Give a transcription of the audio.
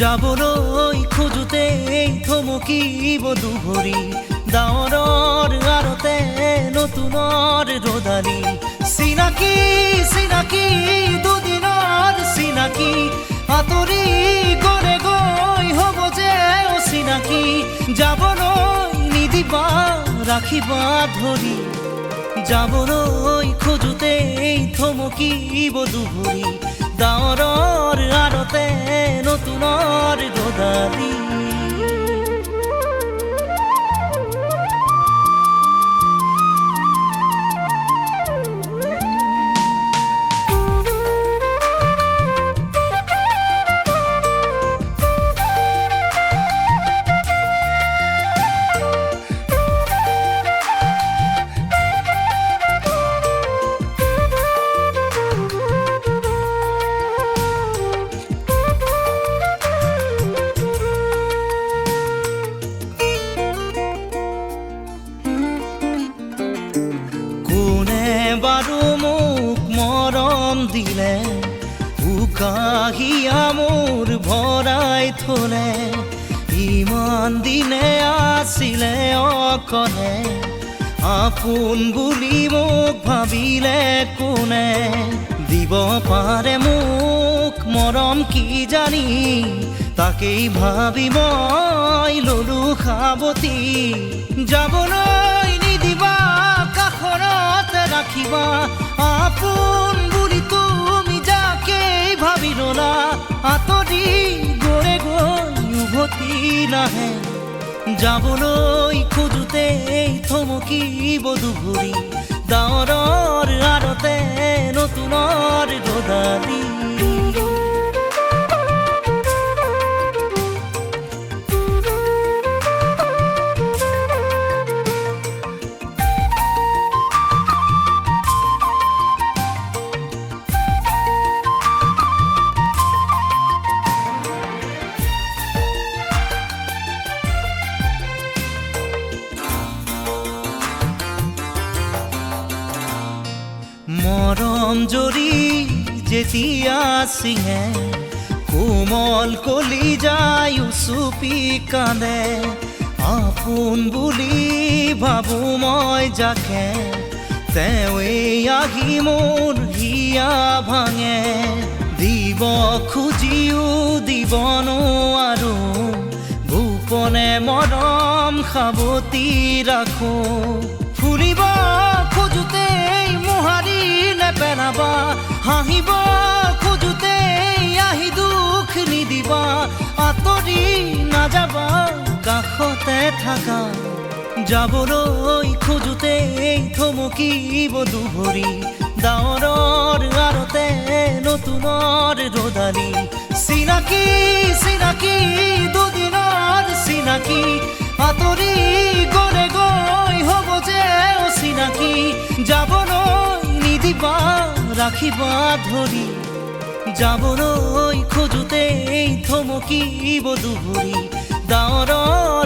যাবলৈ খোজোতে থমকিব দুভৰি ডাৱৰৰ আৰতে নতুনৰ ৰদালি চিনাকি চিনাকি দুদিনৰ চিনাকি আঁতৰি গ'লে গৈ হ'ব যে অচিনাকি যাবলৈ নিদিবা ৰাখিবা ধৰি যাবলৈ খোজোতে থমকিব দুভৰি ডাৱৰৰ আৰতে নতুনৰ ৰদালি বাৰু মোক মৰম দিলে উকাহিয়া মোৰ ভৰাই থলে ইমান দিনে আছিলে অকলে আপোন বুলি মোক ভাবিলে কোনে দিব পাৰে মোক মৰম কি জানি তাকেই ভাবি মই ললো সাৱতি যাবলৈ নিদিবা কাষৰত ৰাখিবা আপোন বুলি তুমি যাকেই ভাবি ললা আঁতৰি গ'লে গৈ উভতি নাহে যাবলৈ খোজোতে থমকিব দুভৰি ডাৱৰৰ আৰতে নতুনৰ ৰদালি মৰম জৰি যেতিয়া চিঙে কোমল কলি যায় চুপি কান্দে আপোন বুলি ভাবো মই যাকে তেৱেই আহি মোৰ হিয়া ভাঙে দিব খুজিও দিব নোৱাৰো গোপনে মৰম সাৱতি ৰাখো ফুৰিব খোজোতে মোহাৰি নেপেলাবা হাঁহিব খোজোতে আহি দুখ নিদিবা আঁতৰি নাযাবা কাষতে থাকা যাবলৈ খোজোতে থমকিব দুভৰি ডাৱৰৰ আৰতে নতুনৰ ৰদালি চিনাকি চিনাকি দুদিনৰ চিনাকি আঁতৰি গ'লে গৈ হ'ব যে অচিনাকি যাবলৈ নিদিবা ৰাখিবা ধৰি যাবলৈ খোজোতে থমকিব দুভৰি ডাৱৰৰ